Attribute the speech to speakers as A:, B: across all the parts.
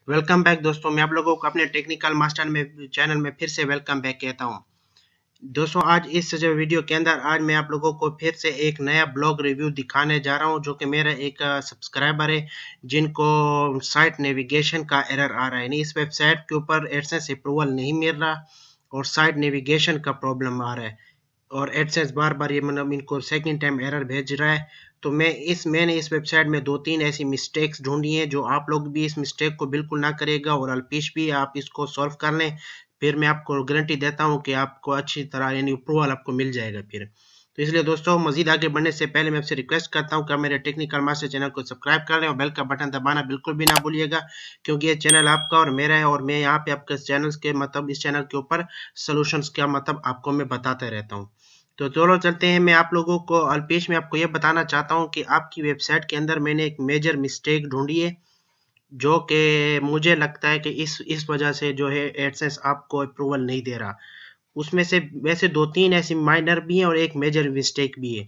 A: Welcome back दोस्तों। मैं आप लोगों को अपने टेक्निकल मास्टर में चैनल में फिर से वेलकम बैक कहता हूं। दोस्तों आज इस जो वीडियो के अंदर आज मैं आप लोगों को फिर से एक नया ब्लॉग रिव्यू दिखाने जा रहा हूं, जो कि मेरा एक सब्सक्राइबर है जिनको साइट नेविगेशन का एरर आ रहा है। नहीं, इस वेबसाइट के ऊपर एडसेंस अप्रूवल नहीं मिल रहा और साइट नेविगेशन का प्रॉब्लम आ रहा है और एडसेंस बार बार ये मतलब इनको सेकंड टाइम एरर भेज रहा है। तो मैंने इस वेबसाइट में 2-3 ऐसी मिस्टेक्स ढूंढी हैं, जो आप लोग भी इस मिस्टेक को बिल्कुल ना करेगा और अल्पीश भी आप इसको सॉल्व कर लें। फिर मैं आपको गारंटी देता हूं कि आपको अच्छी तरह यानी अप्रूवल आपको मिल जाएगा फिर। तो इसलिए दोस्तों मजीद आगे बढ़ने से पहले मैं आपसे रिक्वेस्ट करता हूं कि आप मेरे टेक्निकल मास्टर चैनल को सब्सक्राइब कर लें और बेल का बटन दबाना बिल्कुल भी ना भूलिएगा, क्योंकि ये चैनल आपका और मेरा है और मैं यहाँ पे आपके चैनल के मतलब इस चैनल के ऊपर सोल्यूशंस का मतलब आपको मैं बताता रहता हूँ। तो चलो चलते हैं। मैं आप लोगों को अल्पेश में आपको ये बताना चाहता हूँ कि आपकी वेबसाइट के अंदर मैंने एक मेजर मिस्टेक ढूंढी है, जो कि मुझे लगता है कि इस वजह से जो है एडसेंस आपको अप्रूवल नहीं दे रहा। उसमें से वैसे 2-3 ऐसी माइनर भी हैं और एक मेजर मिस्टेक भी है।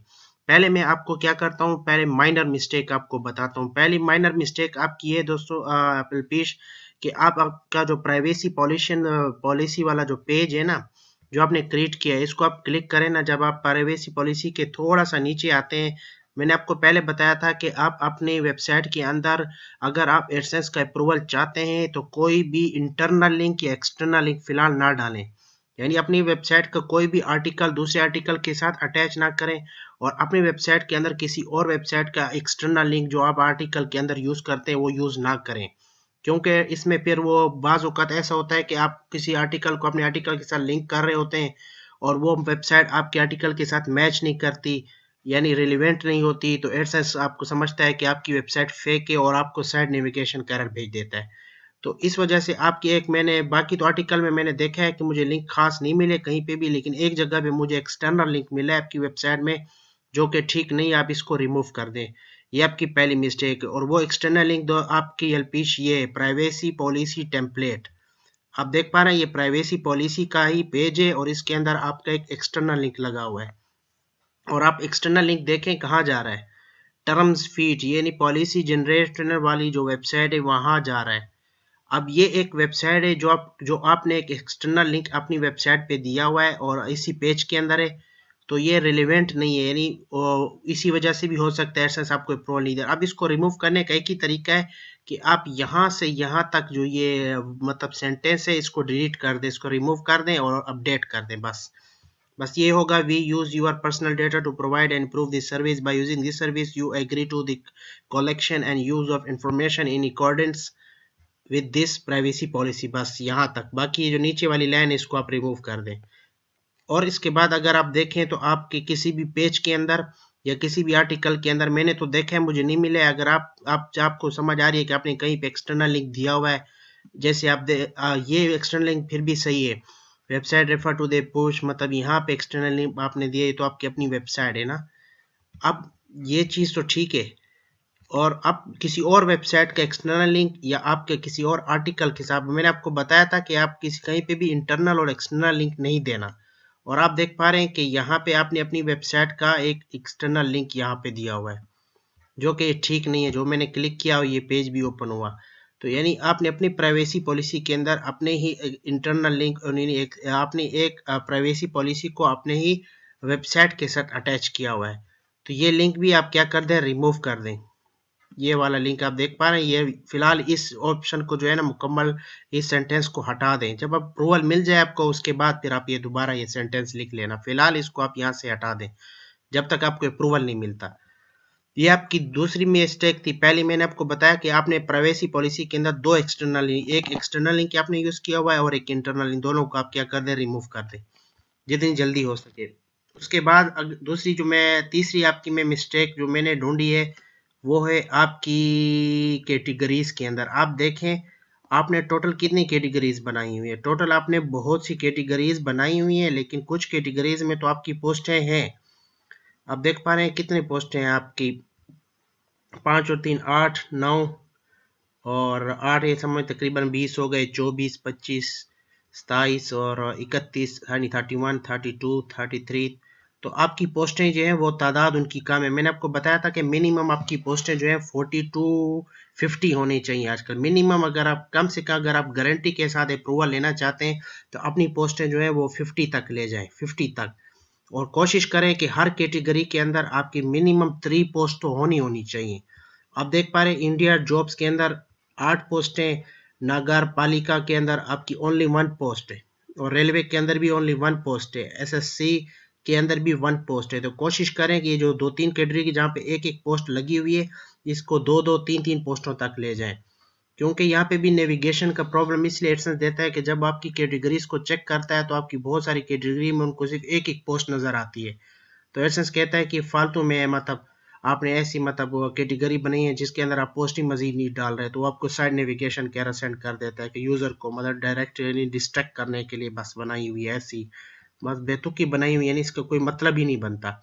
A: पहले मैं आपको क्या करता हूँ, पहले माइनर मिस्टेक आपको बताता हूँ। पहली माइनर मिस्टेक आपकी है दोस्तों अल्पेश, कि आपका जो प्राइवेसी पॉलिसी वाला जो पेज है ना, जो आपने क्रिएट किया है, इसको आप क्लिक करें ना। जब आप प्राइवेसी पॉलिसी के थोड़ा सा नीचे आते हैं, मैंने आपको पहले बताया था कि आप अपने वेबसाइट के अंदर अगर आप एडसेंस का अप्रूवल चाहते हैं तो कोई भी इंटरनल लिंक या एक्सटर्नल लिंक फिलहाल ना डालें। यानी अपनी वेबसाइट का कोई भी आर्टिकल दूसरे आर्टिकल के साथ अटैच ना करें और अपनी वेबसाइट के अंदर किसी और वेबसाइट का एक्सटर्नल लिंक जो आप आर्टिकल के अंदर यूज करते हैं वो यूज ना करें। क्योंकि इसमें फिर वो बाज़ औक़ात ऐसा होता है कि आप किसी आर्टिकल को अपने आर्टिकल के साथ लिंक कर रहे होते हैं और वो वेबसाइट आपके आर्टिकल के साथ मैच नहीं करती, यानी रिलेवेंट नहीं होती, तो एडसेंस आपको समझता है कि आपकी वेबसाइट फेक है और आपको साइट नेविगेशन का एरर भेज देता है। तो इस वजह से आपकी एक मैंने बाकी तो आर्टिकल में मैंने देखा है कि मुझे लिंक खास नहीं मिले कहीं पे भी, लेकिन एक जगह पे मुझे एक्सटर्नल लिंक मिला है आपकी वेबसाइट में, जो कि ठीक नहीं है। आप इसको रिमूव कर दें, ये आपकी पहली मिस्टेक है। और वो एक्सटर्नल लिंक दो आपकी एलपीश ये प्राइवेसी पॉलिसी टेम्पलेट, आप देख पा रहे हैं ये प्राइवेसी पॉलिसी का ही पेज है और इसके अंदर आपका एक एक्सटर्नल लिंक लगा हुआ है। और आप एक्सटर्नल लिंक देखें कहाँ जा रहा है, टर्म्स फीड यानी पॉलिसी जनरेटर वाली जो वेबसाइट है वहां जा रहा है। अब ये एक वेबसाइट है जो आपने एक एक्सटर्नल लिंक अपनी वेबसाइट पे दिया हुआ है और इसी पेज के अंदर है, तो ये रिलेवेंट नहीं है। यानी इसी वजह से भी हो सकता है एडसेंस आपको अप्रूवल नहीं दे। अब इसको रिमूव करने का एक ही तरीका है कि आप यहाँ से यहाँ तक जो ये मतलब सेंटेंस है इसको डिलीट कर दें, इसको रिमूव कर दें और अपडेट कर दें। बस ये होगा, we use your personal data to provide and improve this service by using this service you agree to the collection and use of information in accordance with this privacy policy. बस यहाँ तक, बाकी ये जो नीचे वाली लाइन है इसको आप रिमूव कर दें। और इसके बाद अगर आप देखें तो आपके किसी भी पेज के अंदर या किसी भी आर्टिकल के अंदर, मैंने तो देखा है मुझे नहीं मिले। अगर आपको समझ आ रही है कि आपने कहीं पे एक्सटर्नल लिंक दिया हुआ है, जैसे ये एक्सटर्नल लिंक फिर भी सही है, website refer to the push, मतलब यहाँ पे एक्सटर्नल लिंक आपने दिए तो आपकी अपनी वेबसाइट है ना। अब ये चीज़ तो ठीक है, और आप किसी और वेबसाइट का एक्सटर्नल लिंक या आपके किसी और आर्टिकल के साथ, मैंने आपको बताया था कि आप किसी कहीं पे भी इंटरनल और एक्सटर्नल लिंक नहीं देना। और आप देख पा रहे हैं कि यहाँ पे आपने अपनी वेबसाइट का एक एक्सटर्नल लिंक यहाँ पे दिया हुआ है, जो कि ठीक नहीं है। जो मैंने क्लिक किया और ये पेज भी ओपन हुआ, तो यानी आपने अपनी प्राइवेसी पॉलिसी के अंदर अपने ही इंटरनल लिंक आपने एक प्राइवेसी पॉलिसी को अपने ही वेबसाइट के साथ अटैच किया हुआ है। तो ये लिंक भी आप क्या कर दें, रिमूव कर दें। ये वाला लिंक आप देख पा रहे हैं, ये फिलहाल इस ऑप्शन को जो है ना मुकम्मल इस सेंटेंस को हटा दें। जब अप्रूवल मिल जाए आपको उसके बाद फिर आप ये दोबारा ये सेंटेंस लिख लेना। फिलहाल इसको आप यहाँ से हटा दें जब तक आपको अप्रूवल नहीं मिलता। ये आपकी दूसरी मिस्टेक थी। पहले मैंने आपको बताया कि आपने प्राइवेसी पॉलिसी के अंदर दो एक्सटर्नल लिंक, एक एक्सटर्नल लिंक आपने यूज किया हुआ है और एक इंटरनल लिंक, दोनों को आप क्या कर दें, रिमूव कर दें जितनी जल्दी हो सके। उसके बाद दूसरी जो मैं तीसरी आपकी मैं मिस्टेक जो मैंने ढूंढी है वो है आपकी कैटेगरीज के अंदर। आप देखें आपने टोटल कितनी कैटेगरीज बनाई हुई है। टोटल आपने बहुत सी कैटेगरीज बनाई हुई है, लेकिन कुछ कैटेगरीज में तो आपकी पोस्टें हैं। आप देख पा रहे हैं कितनी पोस्टें हैं आपकी, 5 और 3 8 9 और 8 ये समय तकरीबन 20 हो गए, 24 25 27 और 31 यानी 31 32 33। तो आपकी पोस्टें जो है वो तादाद उनकी कम है। मैंने आपको बताया था कि मिनिमम आपकी पोस्टें जो है 40 टू 50 होनी चाहिए आजकल मिनिमम। अगर आप कम से कम अगर आप गारंटी के साथ अप्रूवल लेना चाहते हैं तो अपनी पोस्टें जो है वो 50 तक ले जाएं, 50 तक। और कोशिश करें कि हर कैटेगरी के अंदर आपकी मिनिमम 3 पोस्ट तो होनी चाहिए। आप देख पा रहे हैं इंडिया जॉब्स के अंदर 8 पोस्टें, नगर पालिका के अंदर आपकी ओनली 1 पोस्ट है, और रेलवे के अंदर भी ओनली 1 पोस्ट है, एसएससी के अंदर भी 1 पोस्ट है। तो कोशिश करें कि ये जो 2-3 कैटेगरी की जहाँ पे एक पोस्ट लगी हुई है, इसको 2-2, 3-3 पोस्टों तक ले जाएं। क्योंकि यहाँ पे भी नेविगेशन का प्रॉब्लम इसलिए एडसेंस देता है कि जब आपकी कैटेगरीज को चेक करता है तो आपकी बहुत सारी कैटेगरी में उनको सिर्फ एक पोस्ट नजर आती है। तो एडसेंस कहता है कि फालतू में मतलब आपने ऐसी मतलब कैटेगरी बनाई है जिसके अंदर आप पोस्ट ही मजीद नहीं डाल रहे, तो आपको साइड नेविगेशन के सेंड कर देता है कि यूजर को मतलब डायरेक्ट यानी डिस्ट्रैक्ट करने के लिए बस बनाई हुई है, ऐसी बस बेतुकी बनाई हुई है, यानी इसका कोई मतलब ही नहीं बनता।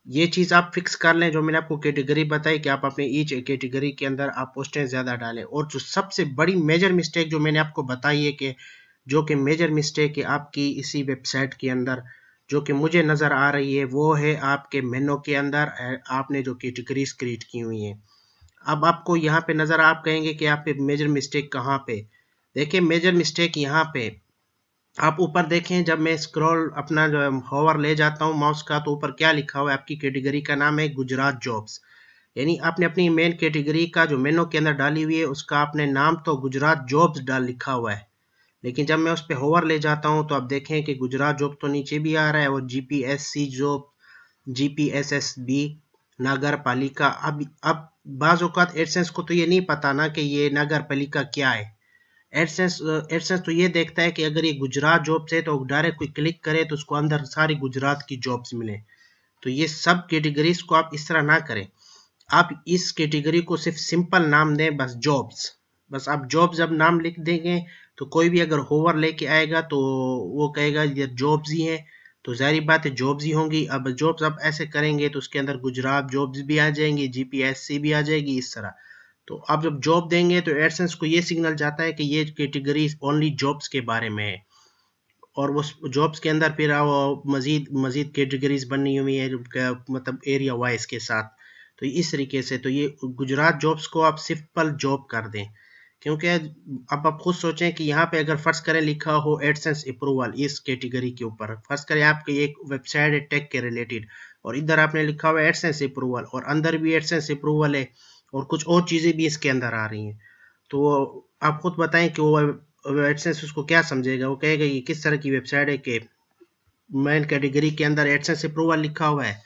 A: ये चीज आप फिक्स कर लें, जो मैंने आपको कैटेगरी बताई कि आप अपने ईच कैटेगरी के अंदर आप पोस्टें ज्यादा डालें। और जो सबसे बड़ी मेजर मिस्टेक जो मैंने आपको बताई है कि जो कि मेजर मिस्टेक है आपकी इसी वेबसाइट के अंदर जो कि मुझे नजर आ रही है, वो है आपके मेनू के अंदर आपने जो कैटेगरीज क्रिएट की हुई हैं। अब आपको यहाँ पे नजर आप कहेंगे कि आप पे मेजर मिस्टेक कहाँ पे। देखिए मेजर मिस्टेक यहाँ पे आप ऊपर देखें, जब मैं स्क्रॉल अपना जो होवर ले जाता हूँ माउस का, तो ऊपर क्या लिखा हुआ है, आपकी कैटेगरी का नाम है गुजरात जॉब्स। यानी आपने अपनी मेन कैटेगरी का जो मेनू के अंदर डाली हुई है उसका आपने नाम तो गुजरात जॉब्स डाल लिखा हुआ है, लेकिन जब मैं उस पर होवर ले जाता हूँ तो आप देखें कि गुजरात जॉब तो नीचे भी आ रहा है, और जीपीएससी जॉब, जीपीएसएसबी, नगर पालिका। अब बाज़ औक़ात एडसेंस को तो ये नहीं पता ना कि ये नगर पालिका क्या है। एडसेंस एडसेंस तो ये देखता है कि अगर ये गुजरात जॉब्स है तो डायरेक्ट कोई क्लिक करे तो उसको अंदर सारी गुजरात की जॉब्स मिले। तो ये सब कैटेगरीज को आप इस तरह ना करें। आप इस कैटेगरी को सिर्फ सिंपल नाम दें, बस जॉब्स। बस आप जॉब्स जब नाम लिख देंगे तो कोई भी अगर होवर लेके आएगा तो वो कहेगा ये जॉब्स ही हैं, तो जाहिर बात है जॉब्स ही होंगी। अब जॉब्स आप ऐसे करेंगे तो उसके अंदर गुजरात जॉब्स भी आ जाएंगी, जीपीएससी भी आ जाएगी, इस तरह। तो आप जब जॉब देंगे तो एडसेंस को ये सिग्नल जाता है कि ये कैटेगरी ओनली जॉब्स के बारे में है, और उस जॉब्स के अंदर फिर मजीद मजीद कैटेगरीज बनी हुई है मतलब एरिया वाइज के साथ। तो इस तरीके से तो ये गुजरात जॉब्स को आप सिंपल जॉब कर दें। क्योंकि अब आप खुद सोचें कि यहाँ पे अगर फर्ज करें लिखा हो एडसेंस अप्रूवल इस कैटेगरी के ऊपर, फर्ज करें आपकी एक वेबसाइट है टेक के रिलेटेड, और इधर आपने लिखा हुआ है एडसेंस अप्रूवल, और अंदर भी एडसेंस अप्रूवल है और कुछ और चीज़ें भी इसके अंदर आ रही हैं, तो आप खुद बताएं कि वो एडसेंस उसको क्या समझेगा। वो कहेगा ये किस तरह की वेबसाइट है कि मेन कैटेगरी के अंदर एडसेंस अप्रूवल लिखा हुआ है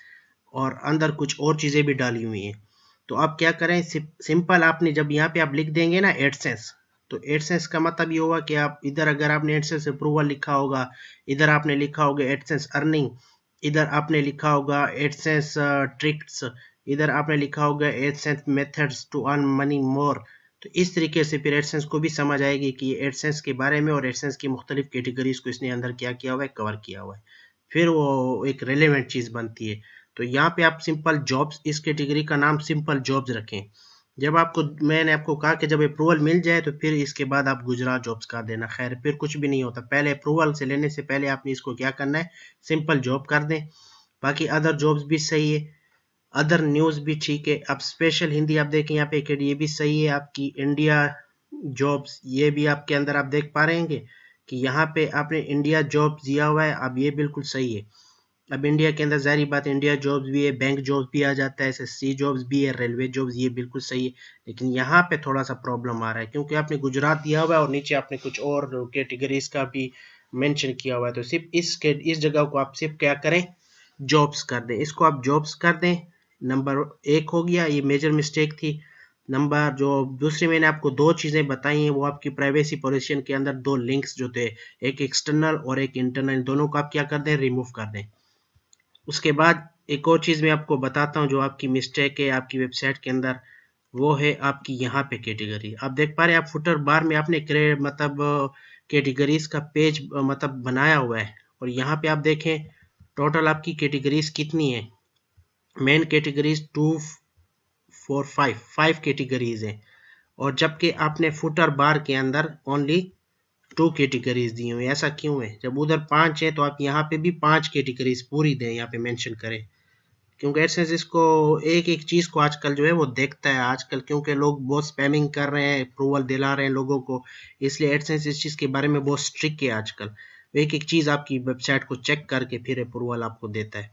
A: और अंदर कुछ और चीज़ें भी डाली हुई हैं। तो आप क्या करें, सिंपल आपने जब यहाँ पे आप लिख देंगे ना एडसेंस, तो एडसेंस का मतलब ये होगा कि आप इधर अगर आपने एडसेंस अप्रूवल लिखा होगा, इधर आपने लिखा होगा एडसेंस अर्निंग, इधर आपने लिखा होगा एडसेंस ट्रिक्स, इधर आपने लिखा होगा AdSense methods to earn money more. तो इस तरीके से फिर एडसेंस को भी समझ आएगी कि एडसेंस के बारे में और एडसेंस की मुख्तलिफ कैटेगरीज को इसने अंदर क्या किया हुआ है, कवर किया हुआ है, फिर वो एक रेलेवेंट चीज़ बनती है। तो यहाँ पे आप सिंपल जॉब्स, इस कैटेगरी का नाम सिंपल जॉब्स रखें। जब आपको मैंने आपको कहा कि जब अप्रूवल मिल जाए तो फिर इसके बाद आप गुजरात जॉब्स कर देना, खैर फिर कुछ भी नहीं होता। पहले अप्रूवल से लेने से पहले आपने इसको क्या करना है, सिंपल जॉब कर दें। बाकी अदर जॉब्स भी सही है, अदर न्यूज़ भी ठीक है। अब स्पेशल हिंदी आप देखें यहाँ पे ये भी सही है आपकी इंडिया जॉब्स, ये भी आपके अंदर आप देख पा रहे हैं कि यहाँ पे आपने इंडिया जॉब्स दिया हुआ है। अब ये बिल्कुल सही है। अब इंडिया के अंदर जाहिर बात इंडिया जॉब्स भी है, बैंक जॉब्स भी आ जाता है, एसएससी जॉब्स भी है, रेलवे जॉब्स, ये बिल्कुल सही है। लेकिन यहाँ पे थोड़ा सा प्रॉब्लम आ रहा है क्योंकि आपने गुजरात दिया हुआ है और नीचे आपने कुछ और कैटेगरीज का भी मेंशन किया हुआ है। तो सिर्फ इस जगह को आप सिर्फ क्या करें, जॉब्स कर दें, इसको आप जॉब्स कर दें। नंबर 1 हो गया, ये मेजर मिस्टेक थी। नंबर जो दूसरी मैंने आपको 2 चीज़ें बताई हैं वो आपकी प्राइवेसी पॉलिसी के अंदर 2 लिंक्स जो थे, एक एक्सटर्नल और एक इंटरनल, दोनों को आप क्या कर दें, रिमूव कर दें। उसके बाद एक और चीज़ मैं आपको बताता हूँ जो आपकी मिस्टेक है आपकी वेबसाइट के अंदर, वो है आपकी यहाँ पे कैटेगरी। आप देख पा रहे हैं आप फुटर बार में आपने मतलब कैटेगरीज का पेज मतलब बनाया हुआ है, और यहाँ पे आप देखें टोटल आपकी कैटेगरीज कितनी है। मेन कैटेगरीज 2 4 5 कैटेगरीज हैं, और जबकि आपने फुटर बार के अंदर ओनली 2 कैटेगरीज दी हुई, ऐसा क्यों है? जब उधर 5 है तो आप यहाँ पे भी 5 कैटेगरीज पूरी दें, यहाँ पे मेंशन करें, क्योंकि एडसेंस इसको एक एक चीज को आजकल जो है वो देखता है आजकल, क्योंकि लोग बहुत स्पैमिंग कर रहे हैं, अप्रूवल दिला रहे हैं लोगों को, इसलिए एडसेंस इस चीज के बारे में बहुत स्ट्रिक्ट है आजकल। एक एक चीज आपकी वेबसाइट को चेक करके फिर अप्रूवल आपको देता है।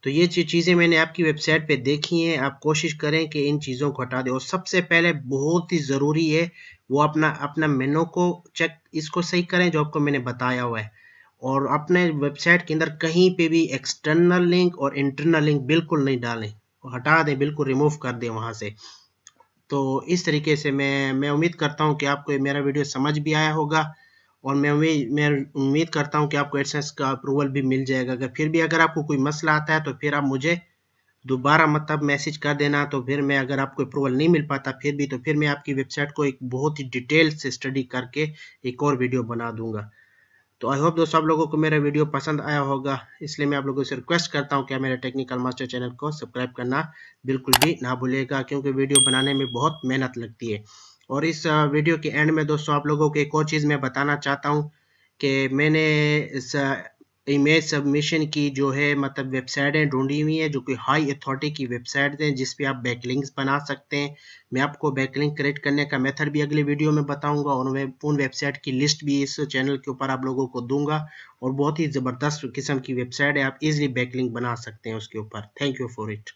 A: तो ये चीज़ें मैंने आपकी वेबसाइट पे देखी हैं, आप कोशिश करें कि इन चीज़ों को हटा दें। और सबसे पहले बहुत ही ज़रूरी है वो अपना अपना मेनू को चेक इसको सही करें जो आपको मैंने बताया हुआ है, और अपने वेबसाइट के अंदर कहीं पे भी एक्सटर्नल लिंक और इंटरनल लिंक बिल्कुल नहीं डालें, हटा दें, बिल्कुल रिमूव कर दें वहाँ से। तो इस तरीके से मैं उम्मीद करता हूँ कि आपको मेरा वीडियो समझ भी आया होगा, और मैं उम्मीद करता हूँ कि आपको एडसेंस का अप्रूवल भी मिल जाएगा। अगर फिर भी अगर आपको कोई मसला आता है तो फिर आप मुझे दोबारा मतलब मैसेज कर देना, तो फिर मैं अगर आपको अप्रूवल नहीं मिल पाता फिर भी, तो फिर मैं आपकी वेबसाइट को एक बहुत ही डिटेल से स्टडी करके एक और वीडियो बना दूंगा। तो आई होप दोस्तों आप लोगों को मेरा वीडियो पसंद आया होगा, इसलिए मैं आप लोगों से रिक्वेस्ट करता हूं कि आप मेरे टेक्निकल मास्टर चैनल को सब्सक्राइब करना बिल्कुल भी ना भूलिएगा, क्योंकि वीडियो बनाने में बहुत मेहनत लगती है। और इस वीडियो के एंड में दोस्तों आप लोगों को एक और चीज़ मैं बताना चाहता हूँ कि मैंने इस इमेज सबमिशन की जो है मतलब वेबसाइटें ढूंढी हुई है जो कि हाई अथॉरिटी की वेबसाइट हैं, जिस पे आप बैकलिंक्स बना सकते हैं। मैं आपको बैकलिंक क्रिएट करने का मेथड भी अगले वीडियो में बताऊंगा, और मैं उन वेबसाइट की लिस्ट भी इस चैनल के ऊपर आप लोगों को दूंगा। और बहुत ही ज़बरदस्त किस्म की वेबसाइट है, आप इजीली बैकलिंक बना सकते हैं उसके ऊपर। Thank you for it.